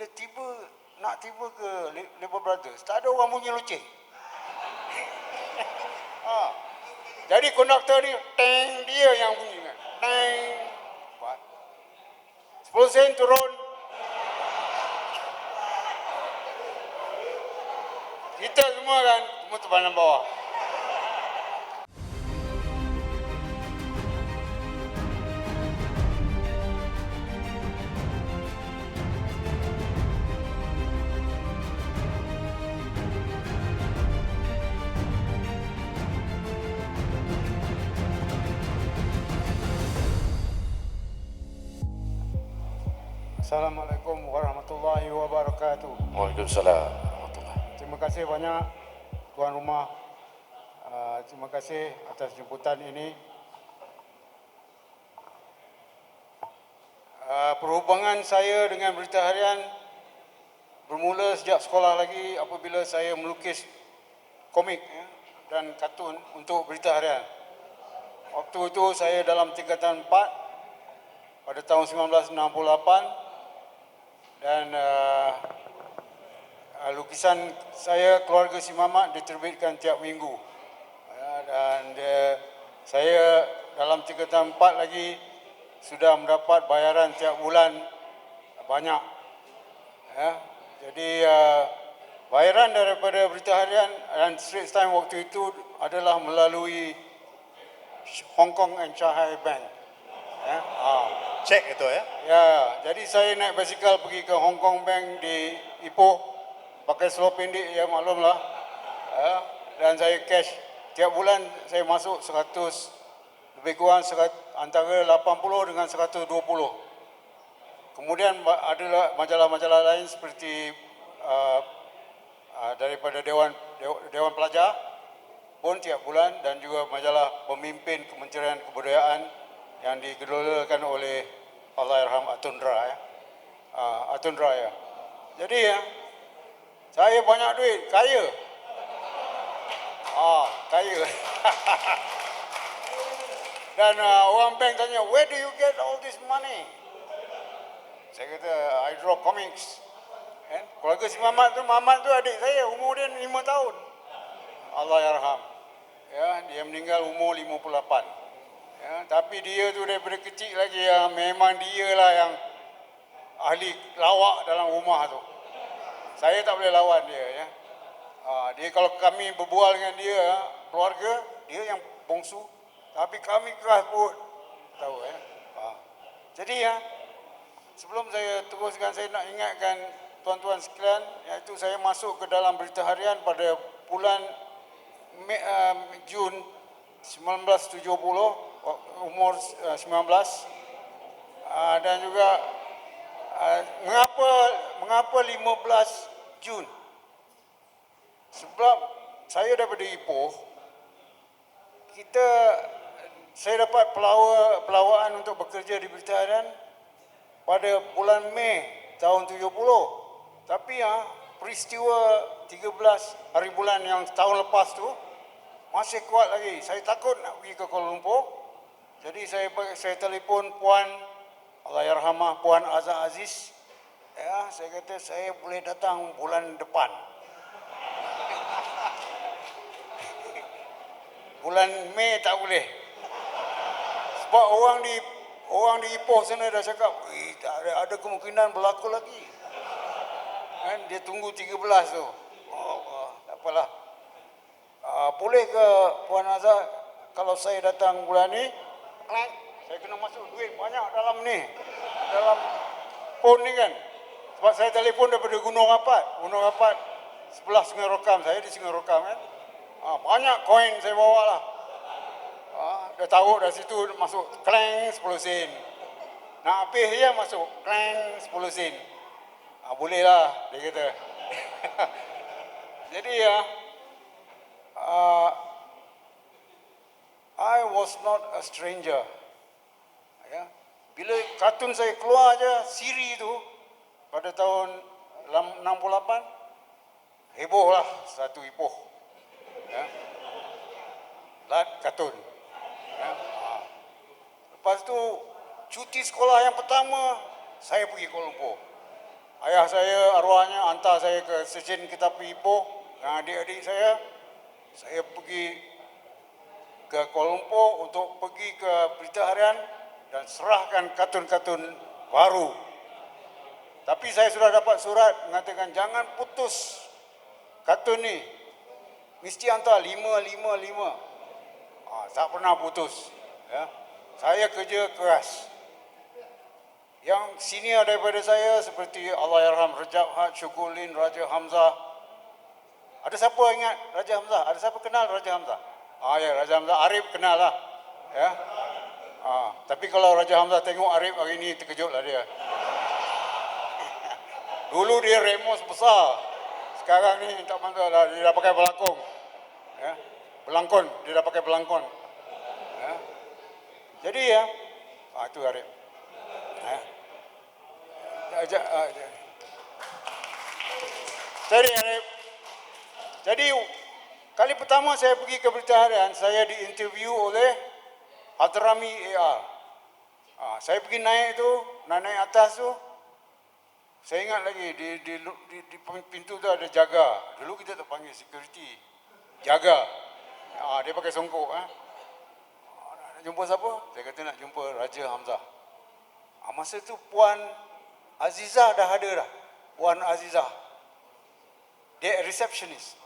bila nak tiba ke Labour Brothers, tak ada orang bunyi loceng. Jadi konduktor ni, teng, dia yang bunyi kan. Teng. 10 sen turun. Kita semua kan, semua terbang bawah. Assalamualaikum warahmatullahi wabarakatuh. Waalaikumsalam warahmatullahi. Terima kasih banyak tuan rumah. Terima kasih atas jemputan ini. Perhubungan saya dengan Berita Harian bermula sejak sekolah lagi apabila saya melukis komik dan kartun untuk Berita Harian. Waktu itu saya dalam tingkatan 4 pada tahun 1968. Dan lukisan saya Keluarga Si Mamat diterbitkan tiap minggu. Dan saya dalam tingkatan 4 lagi sudah mendapat bayaran tiap bulan banyak. Jadi bayaran daripada Berita Harian dan Straits Times waktu itu adalah melalui Hong Kong and Shanghai Bank. Cek itu ya? Ya, jadi saya naik basikal pergi ke Hong Kong Bank di Ipoh, pakai seluar pendek, ya maklumlah. Dan saya cash. Tiap bulan saya masuk 100, lebih kurang antara 80 dengan 120. Kemudian ada majalah-majalah lain seperti daripada Dewan Pelajar pun tiap bulan, dan juga majalah Pemimpin Kementerian Kebudayaan yang digelolakan oleh Allahyarham Atundra ya. Jadi saya banyak duit, kaya. Kaya. Dan orang bank tanya, where do you get all this money? Saya kata, I draw comics. Keluarga Si Mamat tu adik saya, umur dia 5 tahun. Allahyarham. Ya, dia meninggal umur 58. Tapi dia tu daripada kecil lagi memang dia lah yang ahli lawak dalam rumah tu. Saya tak boleh lawan dia. Dia kalau kami berbual dengan dia, keluarga, dia yang bongsu. Tapi kami keras perut. Tahu Jadi sebelum saya teruskan, saya nak ingatkan tuan-tuan sekalian, iaitu saya masuk ke dalam Berita Harian pada bulan Jun 1970, umur 19. Dan juga mengapa 15 Jun? Sebab saya daripada Ipoh, saya dapat pelawaan untuk bekerja di Berita Harian pada bulan Mei tahun 70. Tapi peristiwa 13 hari bulan yang tahun lepas tu masih kuat lagi. Saya takut nak pergi ke Kuala Lumpur. Jadi saya telefon Puan Allahyarhamah, Puan Azhar Aziz. Saya kata saya boleh datang bulan depan. Bulan Mei tak boleh. Sebab orang di Ipoh sana dah cakap, ada kemungkinan berlaku lagi. Dia tunggu 13 tu. Tak apalah. Boleh ke Puan Azhar kalau saya datang bulan ni, saya kena masuk duit banyak dalam phone ni kan. Sebab saya telefon daripada Gunung Rapat sebelah Sungai Rokam, saya di Sungai Rokam kan. Banyak koin saya bawa lah. Dah taruh dari situ, masuk kleng 10 sen. Nak habis je masuk kleng 10 sen. Boleh lah, dia kata. Jadi I was not a stranger. Bila kartun saya keluar je, Siri tu, pada tahun 68, heboh lah satu Ipoh. Kartun. Lepas tu, cuti sekolah yang pertama, saya pergi Kuala Lumpur. ayah saya arwahnya hantar saya ke stesen kereta api Ipoh dengan adik-adik saya pergi ke Kuala Lumpur untuk pergi ke Berita Harian dan serahkan kartun-kartun baru. Tapi saya sudah dapat surat mengatakan jangan putus kartun ni. Mesti hantar 5. Tak pernah putus. Ya. Saya kerja keras. Yang senior daripada saya seperti Allahyarham Rajab Had Syukurlin, Raja Hamzah. Ada siapa ingat Raja Hamzah? Ada siapa kenal Raja Hamzah? Ya, Raja Hamzah. Arif kenal lah. Ya. Tapi kalau Raja Hamzah tengok Arif hari ini, terkejutlah dia. Dulu dia remos besar. Sekarang ni tak mantap lah. Dia dah pakai belakang. Ya. Belangkon. Dia dah pakai belangkon. Ya. Jadi ya. Itu Arif. Ya. Jadi Arif. Jadi kali pertama saya pergi ke Berita Harian, saya diinterview oleh Hadrami AR. Saya pergi naik atas tu. Saya ingat lagi di pintu tu ada jaga. Dulu kita tak panggil security. Jaga. Dia pakai songkok. Nak jumpa siapa? Saya kata nak jumpa Raja Hamzah. Masa tu Puan Azizah dah ada dah. Puan Azizah. Dia receptionist.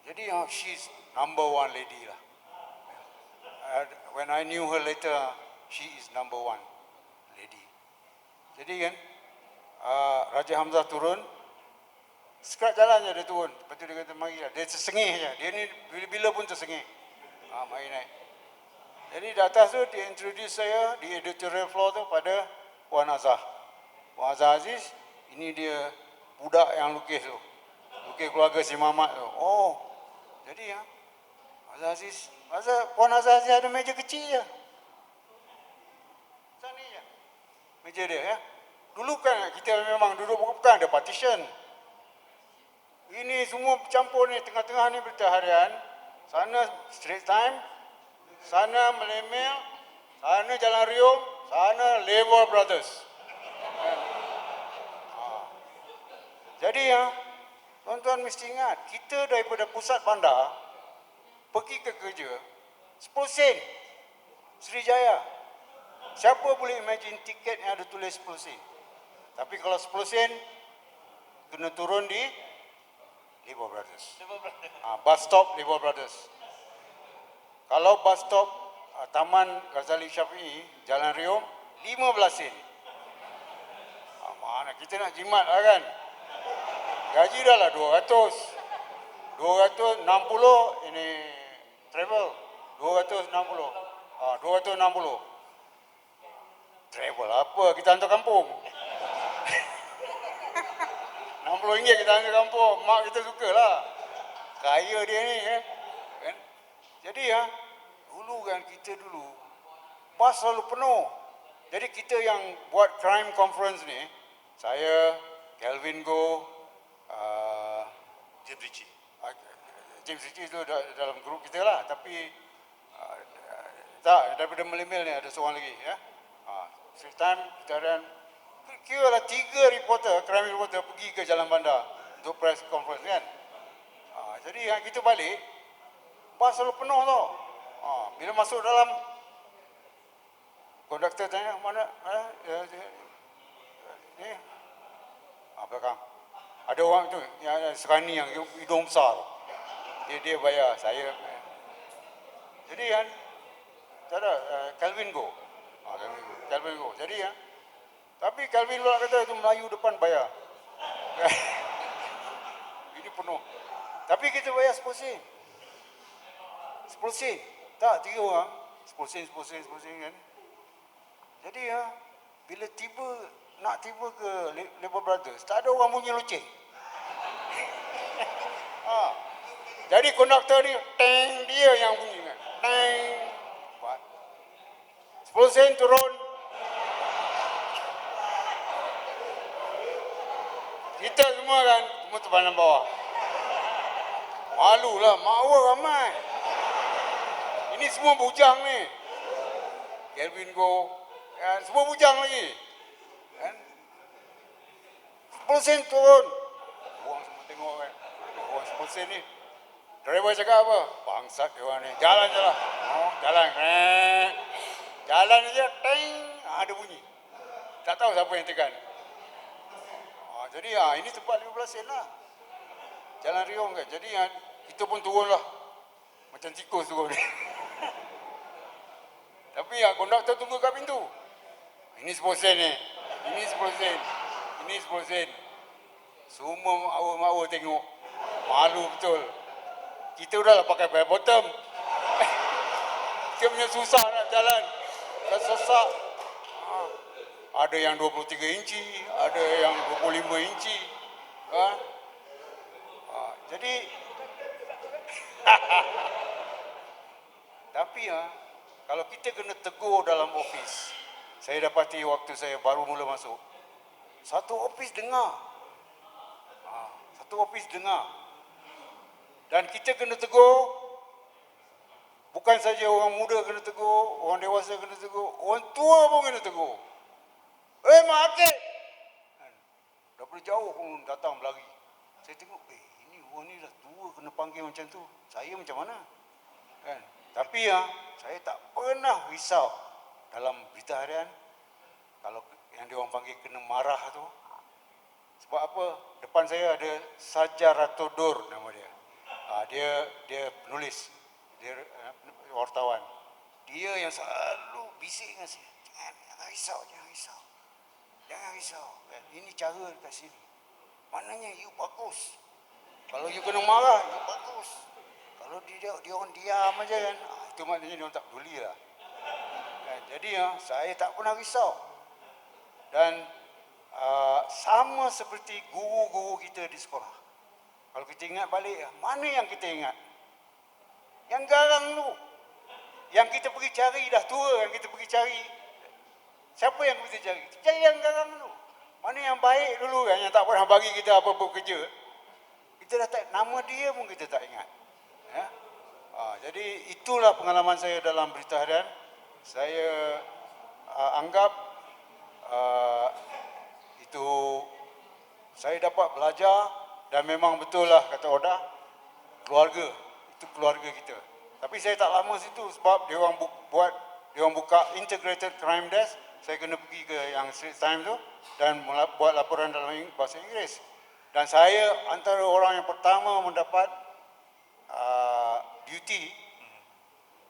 Jadi she's number one lady lah. When I knew her later, she is number one lady. Jadi kan, Raja Hamzah turun, sekat jalannya dia turun. Lepas tu dia kata, mari lah. Dia tersengih je. Dia ni bila-bila pun tersengih. Mari naik. Jadi di atas tu dia introduce saya di editorial floor tu pada Puan Azhar. Puan Azhar Aziz, ini dia budak yang lukis tu. Lukis keluarga si Mamat tu. Jadi ya, Azhar Aziz, Puan Azhar Aziz ada meja kecil je. Macam ni je. Meja dia ya. Dulu kan kita memang duduk bukan ada partition. Ini semua campur ni, tengah-tengah ni Berita Harian. Sana Straits Time, sana Melemel, sana Jalan Riung, sana Labour Brothers. Jadi ya, tuan-tuan mesti ingat, kita daripada pusat bandar pergi ke kerja 10 sen Srijaya. Siapa boleh imagine tiket yang ada tulis 10 sen? Tapi kalau 10 sen kena turun di Labour Brothers. Bus stop Labour Brothers. Kalau bus stop Taman Ghazali Syafi'i, Jalan Riung, 15 sen. Mana kita nak jimat lah kan? Gaji dah lah 200. 260 ini travel. 260. 260. Travel apa? Kita hantar kampung. RM60 kita hantar kampung. Mak kita sukalah. Kaya dia ni kan. Jadi ya, dulu kan kita bas selalu penuh. Jadi kita yang buat crime conference ni, saya, Kelvin Goh, James Ritchie. James Ritchie itu dalam grup kita lah, tapi tak, daripada Melimil ni ada seorang lagi ya. Straits Time, Berita kira lah 3 reporter, crime reporter pergi ke Jalan Bandar untuk press conference kan. Jadi kita balik, bas selalu penuh tau. Bila masuk dalam, konduktor tanya, mana? Ni, belakang. Ada orang tu, yang Serani yang hidung besar. Dia bayar, saya. Jadi kan, tak ada, Kelvin Goh. Kelvin Goh. Jadi ya, tapi Kelvin pula kata itu Melayu depan bayar. Ini penuh. Tapi kita bayar 10 sen. 10 sen. Tak, 3 orang. 10 sen kan. Jadi ya, bila nak tiba ke Labour Brothers, tak ada orang bunyi loceng. Jadi konduktor ni, teng, dia yang bunyi kan. Teng. 10 sen turun. Kita semua kan, semua terbanan bawah. Malulah, makwa ramai. Ini semua bujang ni. Kelvin Goh, semua bujang lagi. 10% turun. Orang semua tengok kan. Orang 10% ni. Driver cakap apa? Bangsat dia orang ni. Jalan je lah. Oh, jalan. Jalan je. Teng. Ada bunyi. Tak tahu siapa yang tekan. Jadi ini tempat 15 sen lah. Jalan Riung kan. Jadi kita pun turun lah. Macam tikus turun. Tapi konduktor tunggu kat pintu. Ini 10 sen ni. Ini 10 sen. Ini 10 sen. Semua mahu tengok. Malu betul. Kita udahlah pakai bell bottom. Kita punya susah nak jalan. Dah sesak. Ada yang 23 inci, ada yang 25 inci. Jadi, tapi kalau kita kena tegur dalam ofis, saya dapati waktu saya baru mula masuk, satu ofis dengar. Dan kita kena tegur, bukan saja orang muda kena tegur, orang dewasa kena tegur, orang tua pun kena tegur. Mak Akib! Daripada jauh pun datang berlari. Saya tengok, ini orang ni dah tua kena panggil macam tu. Saya macam mana? Kan? Tapi saya tak pernah risau dalam berita harian kalau yang dia orang panggil kena marah tu. Sebab apa? Depan saya ada Sajaratul nama dia. Dia penulis, dia wartawan. Dia yang selalu bisik dengan saya. Jangan risau. Jangan risau. Ini cara kat sini. Maknanya you bagus. Kalau you kena marah, you bagus. Kalau dia orang diam aja kan, itu maknanya dia orang tak peduli lah. Jadi saya tak pernah risau. Dan sama seperti guru-guru kita di sekolah. Kalau kita ingat balik, mana yang kita ingat? Yang garang tu. Yang kita pergi cari, dah tua yang kita pergi cari. Siapa yang kita cari? Kita cari yang garang dulu. Mana yang baik dulu kan, yang tak pernah bagi kita apa-apa kerja. Kita dah tak, nama dia pun kita tak ingat. Jadi itulah pengalaman saya dalam berita harian. Saya anggap itu saya dapat belajar dan memang betul lah kata Oda, keluarga, itu keluarga kita. Tapi saya tak lama situ sebab dia orang buka integrated crime desk. Saya kena pergi ke yang Straits Times tu dan buat laporan dalam bahasa Inggeris. Dan saya antara orang yang pertama mendapat duty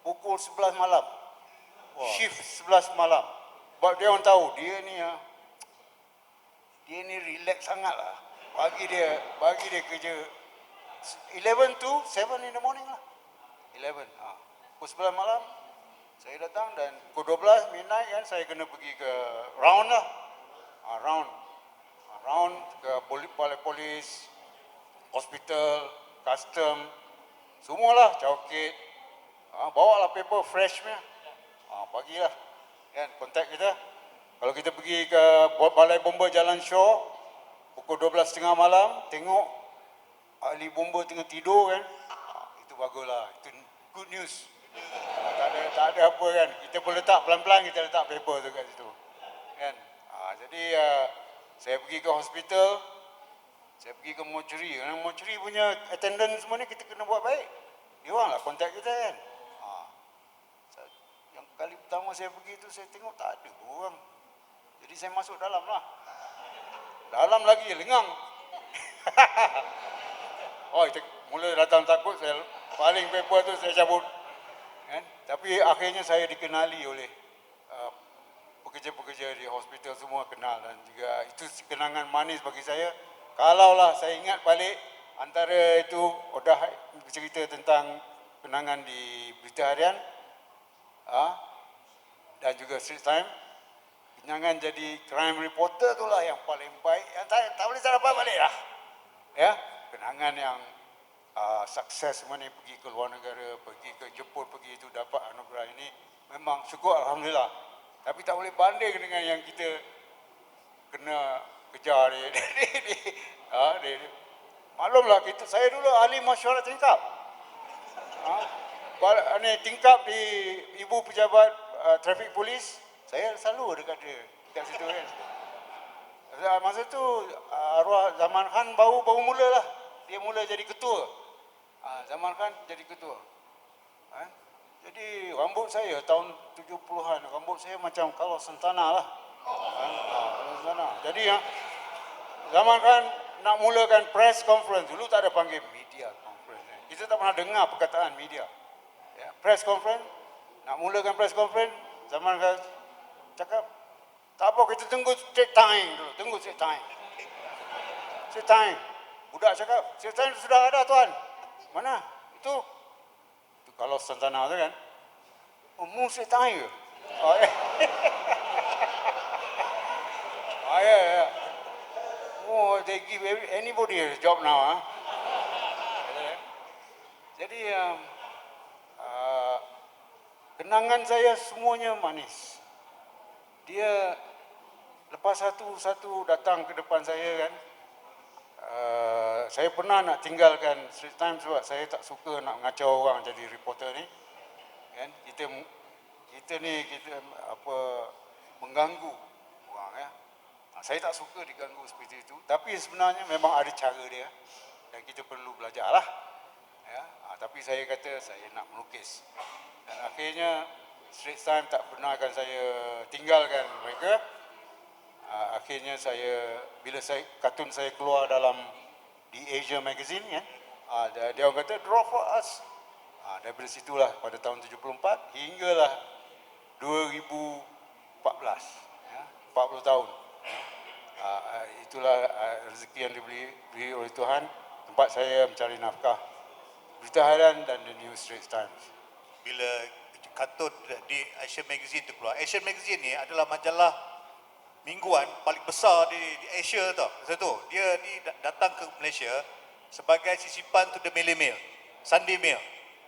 pukul 11 malam. Wow. Shift 11 malam. Sebab dia orang tahu dia ni relax sangat lah. Bagi dia kerja 11 to 7 in the morning lah. 11. Pukul 11 malam saya datang dan pukul 12 midnight kan saya kena pergi ke round lah. Round ke balai polis, hospital, custom, semualah cawkit. Bawa lah paper fresh punya. Bagilah kan kontak kita. Kalau kita pergi ke balai bomba Jalan Shaw pukul 12.30 malam, tengok ahli bomba tengah tidur kan. Itu baguslah. Itu good news. Tak ada apa kan. Kita pun letak pelan-pelan kita letak paper tu kat situ. Kan? Jadi saya pergi ke hospital, saya pergi ke mortuary. Mortuary punya attendance semua ni kita kena buat baik. Dia orang lah kontak kita kan. Yang kali pertama saya pergi tu saya tengok tak ada orang. Jadi saya masuk dalam lah. Dalam lagi lengang. Mula datang takut, saya paling paper tu saya cabut. Kan? Tapi akhirnya saya dikenali oleh pekerja-pekerja di hospital semua kenal dan juga itu kenangan manis bagi saya. Kalaulah saya ingat balik antara itu Odah bercerita tentang kenangan di berita harian dan juga Straits Times, kenangan jadi crime reporter itulah yang paling baik yang tak boleh saya dapat balik lah. Ya, kenangan yang sukses semua ni, pergi ke luar negara, pergi ke Jepun, pergi itu dapat anugerah ini, memang syukur alhamdulillah. Tapi tak boleh banding dengan yang kita kena kejar maklumlah saya dulu ahli mesyuarat tingkap. Tingkap di ibu pejabat traffic polis, saya selalu dekat dia, dekat situ kan. Masa tu arwah Zaman Khan baru mula lah. Dia mula jadi ketua. Zaman Khan jadi ketua. Jadi rambut saya tahun 70-an, rambut saya macam Carlos Santana lah. Carlos Santana. Jadi Zaman Khan nak mulakan press conference, dulu tak ada panggil media conference. Kita tak pernah dengar perkataan media. Ya, press conference, nak mulakan press conference, Zaman Khan cakap, tak apa, kita tunggu take time dulu, tunggu take time. Take time. Budak cakap, take time sudah ada tuan. Mana? Itu kalau Santana tu kan. Mu take time ke? Ya. Oh, they give anybody a job now. Jadi kenangan saya semuanya manis. Dia lepas satu datang ke depan saya kan, saya pernah nak tinggalkan Straits Times sebab saya tak suka nak mengacau orang jadi reporter ni. Kan? Kita mengganggu orang ya. Saya tak suka diganggu seperti itu, tapi sebenarnya memang ada cara dia dan kita perlu belajarlah. Ya, tapi saya kata saya nak melukis. Dan akhirnya Straits Times tak benarkan saya tinggalkan mereka. Akhirnya bila kartun saya keluar dalam The Asia Magazine kan, dia orang kata draw for us. Daripada situlah pada tahun 74 hinggalah 2014, ya, 40 tahun. Itulah rezeki yang diberi oleh Tuhan, tempat saya mencari nafkah, Berita Harian dan The New Straits Times. Bila kartun di Asian Magazine tu keluar, Asian Magazine ni adalah majalah mingguan paling besar di Asia tau. Masa tu dia datang ke Malaysia sebagai sisipan to the Malay Mail, Sunday Mail.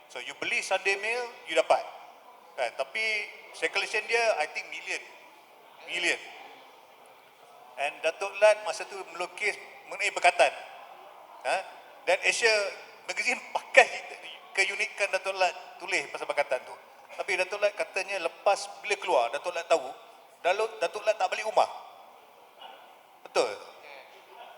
So you beli Sunday Mail, you dapat. Kan? Tapi circulation dia I think million. And Datuk Lat masa tu melukis mengenai berkatan. Dan Asia Magazine pakai keunikan Datuk Lat tulis pasal berkatan tu. Tapi Datuk Lat katanya lepas bila keluar, Datuk Lat tahu, Datuk Lat tak balik rumah. Betul?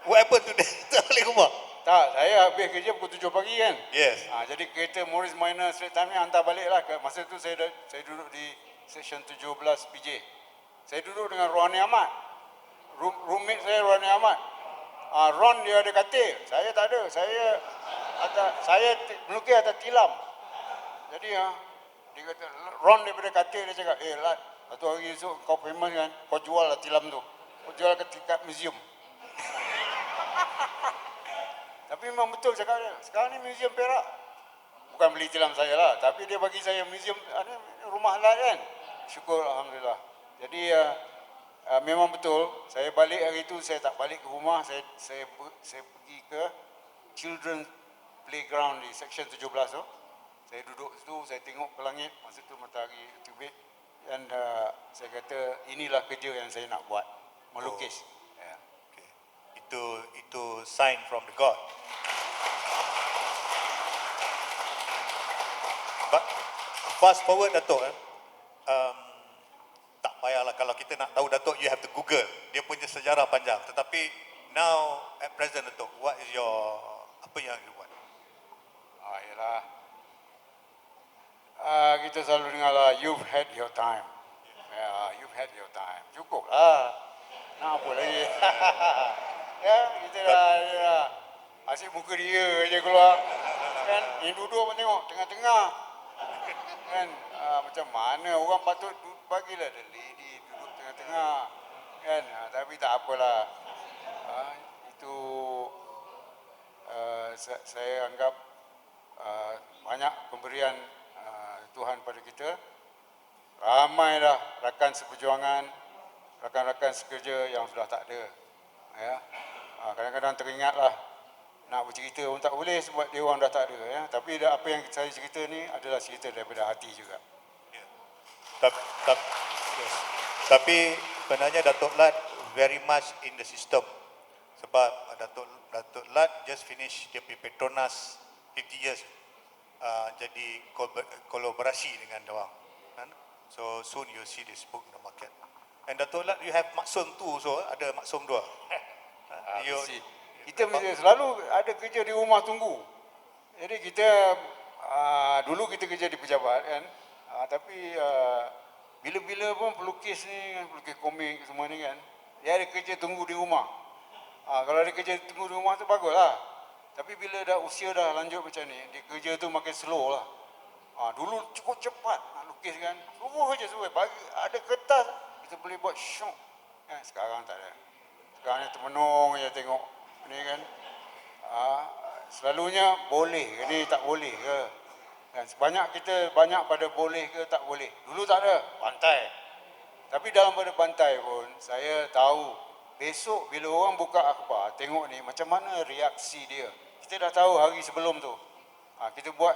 What happened to that? Tak balik rumah? Tak, saya habis kerja pukul 7 pagi kan. Yes. Jadi kereta Morris Minor Straits Times ni hantar balik lah. Masa tu saya duduk di Section 17 PJ. Saya duduk dengan Ronnie Ahmad. Roommate saya Ronnie Ahmad. Ron dia ada katil, saya tak ada. Saya melukis atas tilam. Jadi dia kata, Ron daripada katil, dia cakap, Lat, satu hari esok kau famous kan, kau jual lah tilam tu. Kau jual ke tingkat museum. Tapi memang betul cakap dia. Sekarang ni museum Perak. Bukan beli tilam saya lah, tapi dia bagi saya museum rumah Lat kan. Syukur Alhamdulillah. Jadi memang betul, saya balik hari itu, saya tak balik ke rumah, saya pergi ke Children's Playground di Section 17 tu. Saya duduk situ, saya tengok ke langit, masa tu matahari terbit. Dan saya kata, inilah kerja yang saya nak buat, melukis. Yeah. Okay. Itu sign from the God. But fast forward Datuk, tak payahlah kalau kita nak tahu Datuk, you have to Google. Dia punya sejarah panjang. Tetapi now at present Datuk, what is apa yang you buat? Yalah. Kita selalu dengar lah, you've had your time. You've had your time. Cukup lah. Nak apa lagi? Ya, kita dah asyik muka dia je keluar. Kan, yang duduk pun tengok, tengah-tengah. Kan, macam mana orang patut bagilah the lady duduk tengah-tengah. Kan, tapi tak apalah. Itu saya anggap banyak pemberian Tuhan pada kita. Ramai dah rakan seperjuangan, rakan-rakan sekerja yang sudah tak ada. Ya. Kadang-kadang teringatlah nak bercerita pun tak boleh sebab dia orang dah tak ada. Ya. Tapi apa yang saya cerita ni adalah cerita daripada hati juga. Yeah. Tapi sebenarnya Datuk Lat very much in the system. Sebab Datuk Lat just finish dia punya Petronas 50 years. Jadi kolaborasi dengan diorang. So soon you'll see this book in the market. And Dato' Lat, you have maksum too, so ada maksum dua. You, Kita mesti selalu ada kerja di rumah tunggu. Jadi kita dulu kita kerja di pejabat kan. Tapi bila-bila pun pelukis ni, pelukis komik semua ni kan, dia ada kerja tunggu di rumah. Kalau ada kerja tunggu di rumah tu baguslah. Tapi bila dah usia dah lanjut macam ni, dia kerja tu makin slow lah. Dulu cukup cepat nak lukis kan. Semua kerja semua. Bagi ada kertas, kita boleh buat syok. Sekarang tak ada. Sekarang ni termenung je tengok ni kan. Selalunya boleh ke ni, tak boleh ke. Sebanyak kita banyak pada boleh ke tak boleh. Dulu tak ada, bantai. Tapi dalam pada bantai pun, saya tahu besok bila orang buka akhbar, tengok ni macam mana reaksi dia. Kita dah tahu hari sebelum tu. Kita buat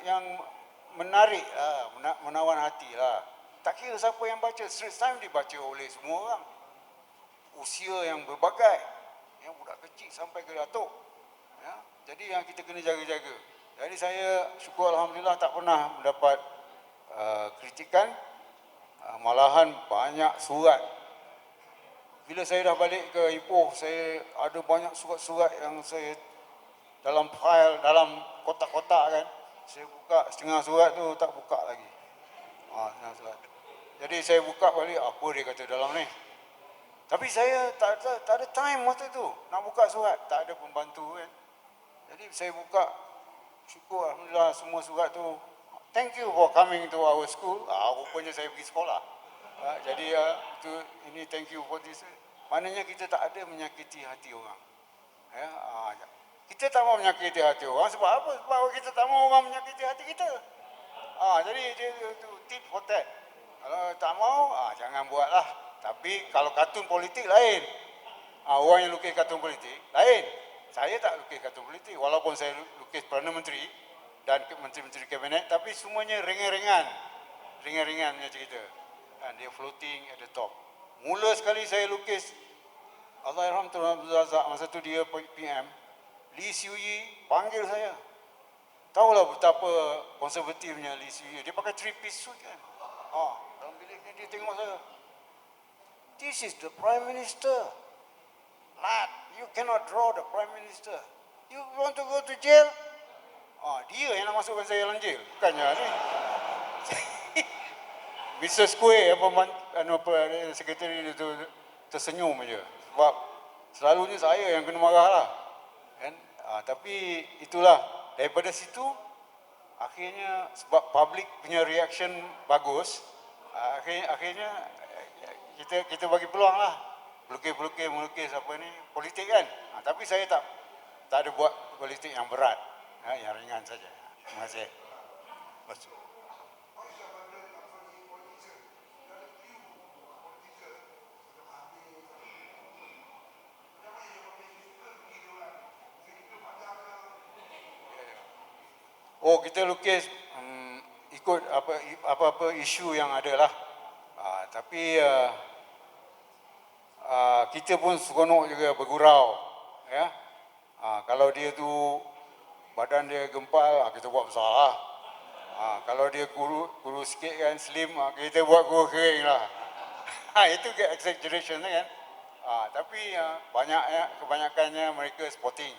yang menarik lah, menawan hati lah. Tak kira siapa yang baca, Straits Times dibaca oleh semua orang. Usia yang berbagai, yang budak kecil sampai ke datuk. Ya, jadi yang kita kena jaga-jaga. Jadi saya syukur Alhamdulillah tak pernah mendapat kritikan, malahan banyak surat. Bila saya dah balik ke Ipoh, saya ada banyak surat-surat yang saya dalam file, dalam kotak-kotak kan. Saya buka setengah surat tu tak buka lagi. Setengah surat. Jadi saya buka balik, apa dia kata dalam ni. Tapi saya tak ada time masa tu nak buka surat, tak ada pembantu kan. Jadi saya buka, syukur Alhamdulillah semua surat tu. Thank you for coming to our school. Rupanya saya pergi sekolah. Jadi ini thank you for this. Maknanya kita tak ada menyakiti hati orang. Ya, kita tak mau menyakiti hati orang sebab apa? Sebab kita tak mau orang menyakiti hati kita. Jadi itu tip for that. Kalau tak mau, jangan buatlah. Tapi kalau kartun politik lain. Orang yang lukis kartun politik lain. Saya tak lukis kartun politik. Walaupun saya lukis Perdana Menteri dan Menteri-Menteri Kabinet, tapi semuanya ringan-ringan. Ringan-ringan punya cerita. Dan dia floating at the top. Mula sekali saya lukis, Allahyarham Tun Abdul Razak, masa tu dia PM, Lee Siu Yi panggil saya. Tahulah betapa konservatifnya Lee Siu Yi. Dia pakai three-piece suit kan. Dalam bilik ni dia tengok saya. This is the Prime Minister. Lad, you cannot draw the Prime Minister. You want to go to jail? Dia yang nak masukkan saya dalam jail. Bukannya ni. Mr. Square, sekretari dia tu tersenyum aja. Sebab selalunya saya yang kena marah lah. Kan? Tapi itulah, daripada situ, akhirnya sebab public punya reaction bagus, akhirnya kita bagi peluang lah. Melukis apa ni, politik kan. Tapi saya tak ada buat politik yang berat, yang ringan saja. Terima kasih. Kita lukis ikut apa-apa isu yang ada lah. Tapi kita pun seronok juga bergurau. Ya. Kalau dia tu badan dia gempal, kita buat besar lah. Kalau dia kurus sikit kan, slim, kita buat kurus kering lah. Itu ke exaggeration kan. Tapi kebanyakannya mereka sporting.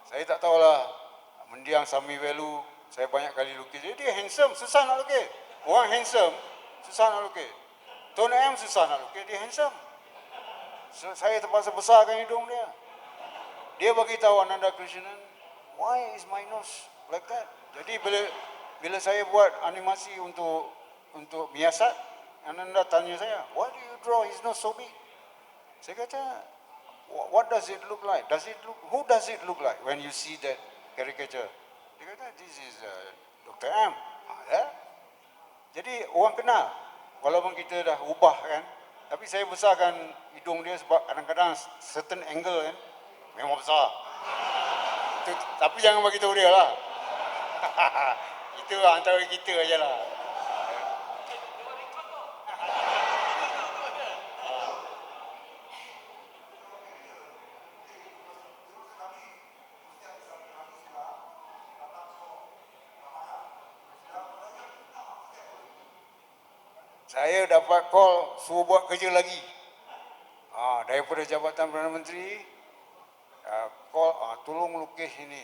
Saya tak tahulah. Mendiang Sami Velu, saya banyak kali lukis. Dia handsome, susah nak lukis. Orang handsome, susah nak lukis. Tun M susah nak lukis, dia handsome. Saya terpaksa besarkan hidung dia. Dia bagi tahu Ananda Krishnan, why is my nose like that? Jadi bila saya buat animasi untuk Miasat, Ananda tanya saya, why do you draw his nose so big? Saya kata, what does it look like? Who does it look like when you see that caricature? Dia kata, this is Dr. M. Ya? Jadi orang kenal, walaupun kita dah ubah kan. Tapi saya besarkan hidung dia sebab kadang-kadang certain angle kan, memang besar. Tapi jangan bagi tahu dia lah. Itu antara kita aja lah. saya dapat call suruh buat kerja lagi. Daripada Jabatan Perdana Menteri, call, tolong lukis ini.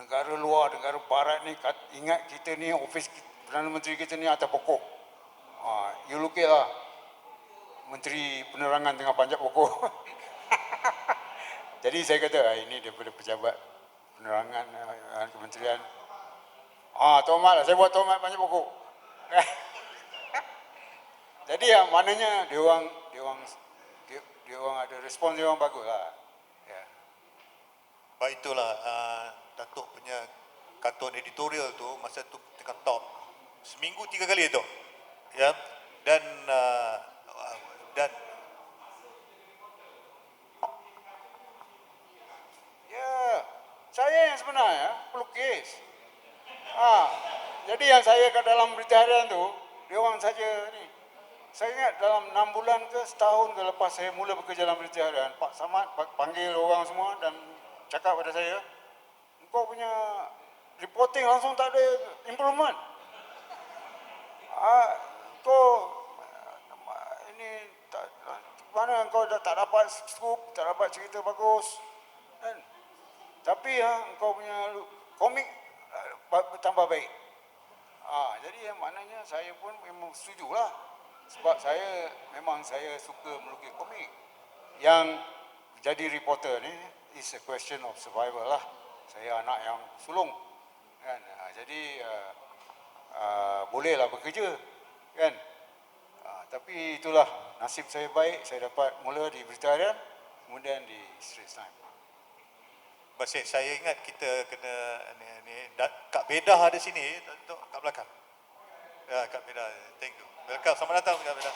Negara luar, negara barat ni, ingat kita ni, ofis Perdana Menteri kita ni atas pokok. You lukis lah. Menteri Penerangan tengah panjat pokok. Jadi saya kata, ini daripada pejabat penerangan kementerian. Tomat lah, saya buat tomat panjat pokok. Jadi maknanya dia orang ada respon dia orang bagus lah. Ya. Baik, itulah Datuk punya kartun editorial tu masa tu tengah top. Seminggu 3 kali tu. Ya. Dan Ya, saya yang sebenarnya pelukis. Jadi yang saya kat dalam berita harian tu, dia orang saja ni. Saya ingat dalam 6 bulan ke setahun ke lepas saya mula bekerja dalam berita harian, Pak Samad panggil orang semua dan cakap pada saya, engkau punya reporting langsung tak ada improvement. Kau ini mana engkau dah tak dapat scoop, tak dapat cerita bagus, kan? Tapi engkau punya komik bertambah baik. Jadi maknanya saya pun memang setuju lah. Sebab saya suka melukis komik. Yang jadi reporter ni is a question of survival lah. Saya anak yang sulung, kan? Jadi bolehlah bekerja, kan? Tapi itulah nasib saya baik. Saya dapat mula di Berita Harian, kemudian di Straits Times. Basit, saya ingat kita kena Kak Bedah ada sini, kat belakang. Ya, Kak Bedah, thank you. Welcome, selamat datang Kak Bedah.